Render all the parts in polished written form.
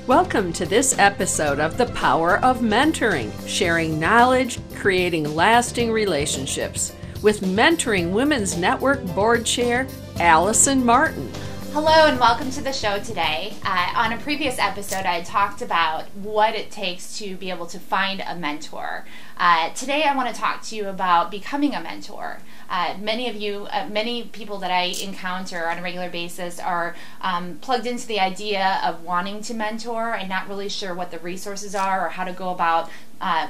Welcome to this episode of The Power of Mentoring, sharing knowledge, creating lasting relationships, with Mentoring Women's Network Board Chair, Allison Martin. Hello and welcome to the show today. On a previous episode, I talked about what it takes to be able to find a mentor. Today, I want to talk to you about becoming a mentor. Many people that I encounter on a regular basis are plugged into the idea of wanting to mentor and not really sure what the resources are or how to go about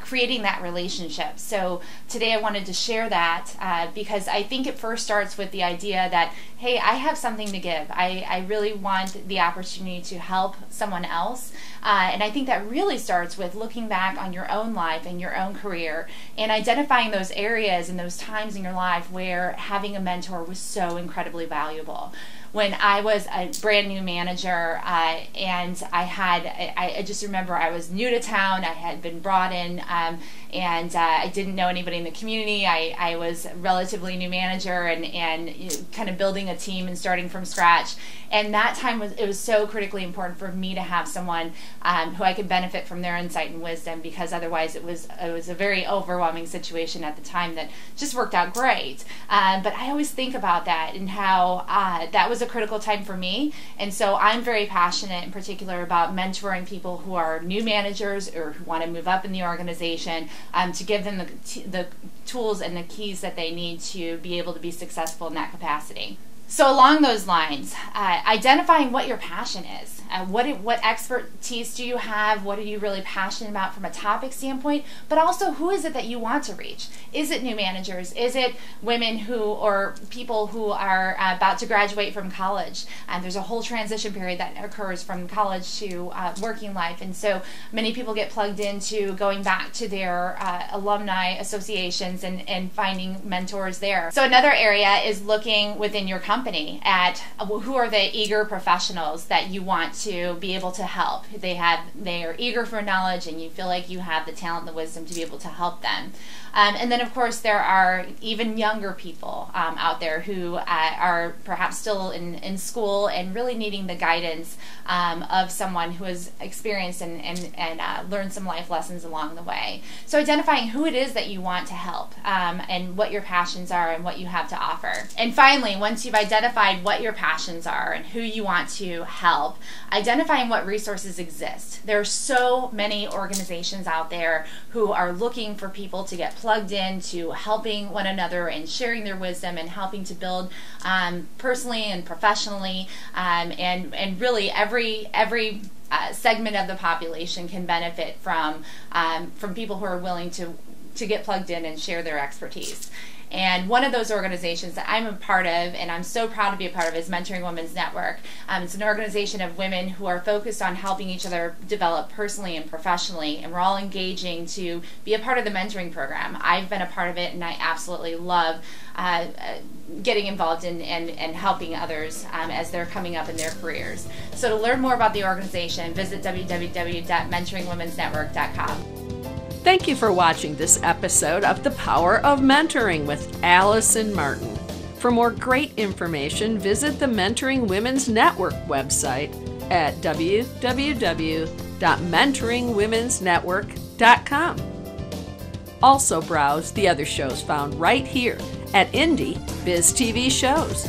creating that relationship. So today I wanted to share that because I think it first starts with the idea that, hey, I have something to give. I really want the opportunity to help someone else. And I think that really starts with looking back on your own life and your own career and identifying those areas and those times in your life where having a mentor was so incredibly valuable. When I was a brand new manager and I just remember I was new to town, I had been brought in and I didn't know anybody in the community. I was a relatively new manager and kind of building a team and starting from scratch. And that time was so critically important for me to have someone who I could benefit from their insight and wisdom, because otherwise it was a very overwhelming situation at the time that just worked out great. But I always think about that and how that was a critical time for me. And so I'm very passionate in particular about mentoring people who are new managers or who want to move up in the organization, to give them the tools and the keys that they need to be able to be successful in that capacity. So along those lines, identifying what your passion is. What expertise do you have? What are you really passionate about from a topic standpoint? But also, who is it that you want to reach? Is it new managers? Is it women or people who are about to graduate from college? And there's a whole transition period that occurs from college to working life. And so many people get plugged into going back to their alumni associations and finding mentors there. So another area is looking within your company at who are the eager professionals that you want to be able to help. They are eager for knowledge, and you feel like you have the talent and the wisdom to be able to help them. And then, of course, there are even younger people out there who are perhaps still in school and really needing the guidance of someone who has experienced and learned some life lessons along the way. So identifying who it is that you want to help and what your passions are and what you have to offer. And finally, once you've identified what your passions are and who you want to help, identifying what resources exist. There are so many organizations out there who are looking for people to get plugged into helping one another and sharing their wisdom and helping to build personally and professionally, and really every segment of the population can benefit from people who are willing to get plugged in and share their expertise. And one of those organizations that I'm a part of, and I'm so proud to be a part of, is Mentoring Women's Network. It's an organization of women who are focused on helping each other develop personally and professionally, and we're all engaging to be a part of the mentoring program. I've been a part of it, and I absolutely love getting involved in and helping others as they're coming up in their careers. So to learn more about the organization, visit www.mentoringwomensnetwork.com. Thank you for watching this episode of The Power of Mentoring with Allison Martin. For more great information, visit the Mentoring Women's Network website at www.mentoringwomensnetwork.com. Also browse the other shows found right here at Indie Biz TV Shows.